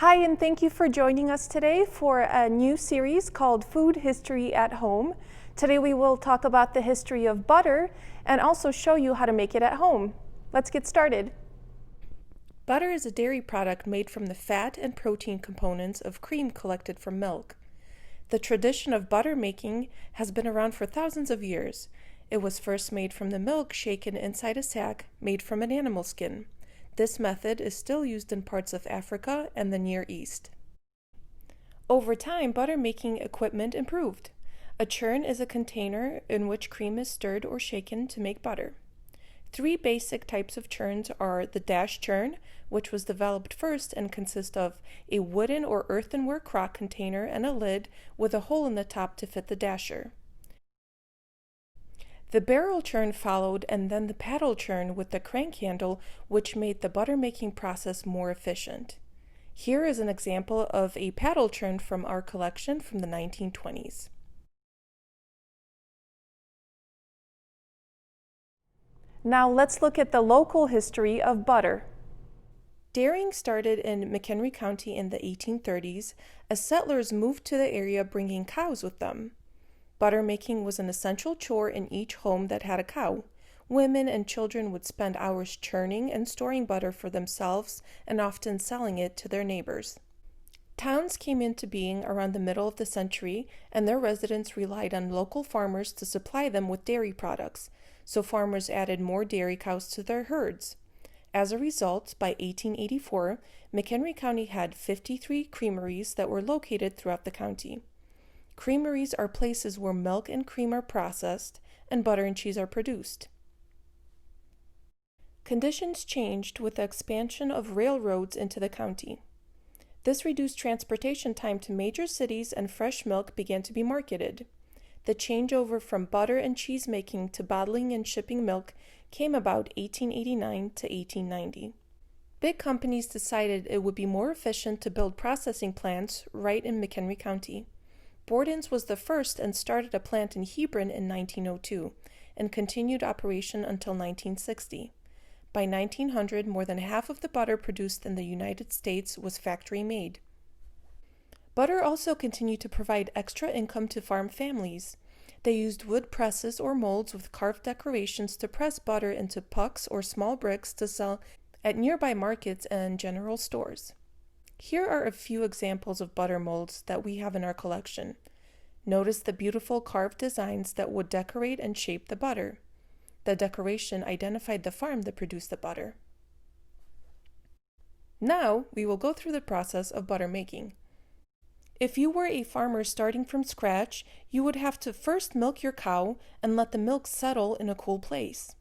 Hi, and thank you for joining us today for a new series called Food History at Home. Today we will talk about the history of butter and also show you how to make it at home. Let's get started. Butter is a dairy product made from the fat and protein components of cream collected from milk. The tradition of butter making has been around for thousands of years. It was first made from the milk shaken inside a sack made from an animal skin. This method is still used in parts of Africa and the Near East. Over time, butter making equipment improved. A churn is a container in which cream is stirred or shaken to make butter. Three basic types of churns are the dash churn, which was developed first and consists of a wooden or earthenware crock container and a lid with a hole in the top to fit the dasher. The barrel churn followed, and then the paddle churn with the crank handle, which made the butter making process more efficient. Here is an example of a paddle churn from our collection from the 1920s. Now let's look at the local history of butter. Dairying started in McHenry County in the 1830s as settlers moved to the area bringing cows with them. Butter making was an essential chore in each home that had a cow. Women and children would spend hours churning and storing butter for themselves and often selling it to their neighbors. Towns came into being around the middle of the century, and their residents relied on local farmers to supply them with dairy products, so farmers added more dairy cows to their herds. As a result, by 1884, McHenry County had 53 creameries that were located throughout the county. Creameries are places where milk and cream are processed and butter and cheese are produced. Conditions changed with the expansion of railroads into the county. This reduced transportation time to major cities, and fresh milk began to be marketed. The changeover from butter and cheese making to bottling and shipping milk came about 1889 to 1890. Big companies decided it would be more efficient to build processing plants right in McHenry County. Borden's was the first and started a plant in Hebron in 1902 and continued operation until 1960. By 1900, more than half of the butter produced in the United States was factory-made. Butter also continued to provide extra income to farm families. They used wood presses or molds with carved decorations to press butter into pucks or small bricks to sell at nearby markets and general stores. Here are a few examples of butter molds that we have in our collection. Notice the beautiful carved designs that would decorate and shape the butter. The decoration identified the farm that produced the butter. Now we will go through the process of butter making. If you were a farmer starting from scratch, you would have to first milk your cow and let the milk settle in a cool place.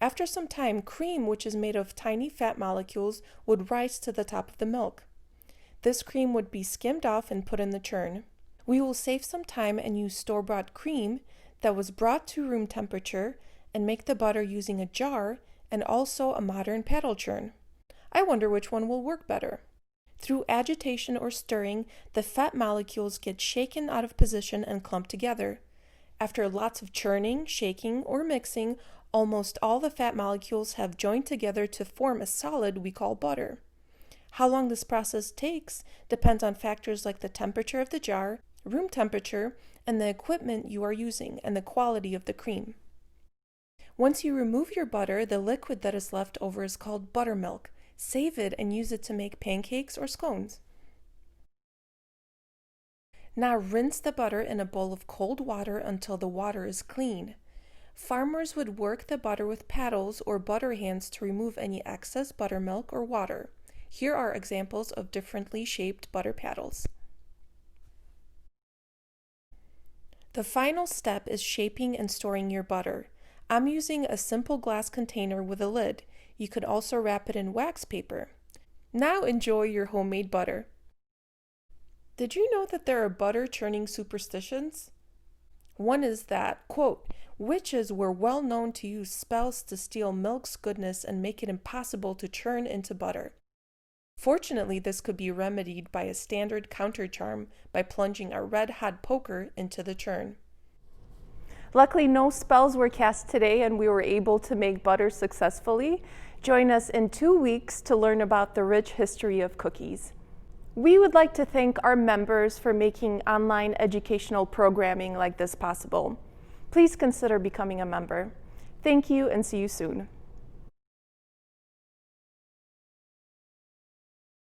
After some time, cream, which is made of tiny fat molecules, would rise to the top of the milk. This cream would be skimmed off and put in the churn. We will save some time and use store-bought cream that was brought to room temperature and make the butter using a jar and also a modern paddle churn. I wonder which one will work better. Through agitation or stirring, the fat molecules get shaken out of position and clumped together. After lots of churning, shaking, or mixing, almost all the fat molecules have joined together to form a solid we call butter. How long this process takes depends on factors like the temperature of the jar, room temperature, and the equipment you are using, and the quality of the cream. Once you remove your butter, the liquid that is left over is called buttermilk. Save it and use it to make pancakes or scones. Now rinse the butter in a bowl of cold water until the water is clean. Farmers would work the butter with paddles or butter hands to remove any excess buttermilk or water. Here are examples of differently shaped butter paddles. The final step is shaping and storing your butter. I'm using a simple glass container with a lid. You could also wrap it in wax paper. Now enjoy your homemade butter. Did you know that there are butter churning superstitions? One is that, quote, witches were well known to use spells to steal milk's goodness and make it impossible to churn into butter. Fortunately, this could be remedied by a standard counter charm by plunging a red-hot poker into the churn. Luckily, no spells were cast today and we were able to make butter successfully. Join us in 2 weeks to learn about the rich history of cookies. We would like to thank our members for making online educational programming like this possible. Please consider becoming a member. Thank you and see you soon.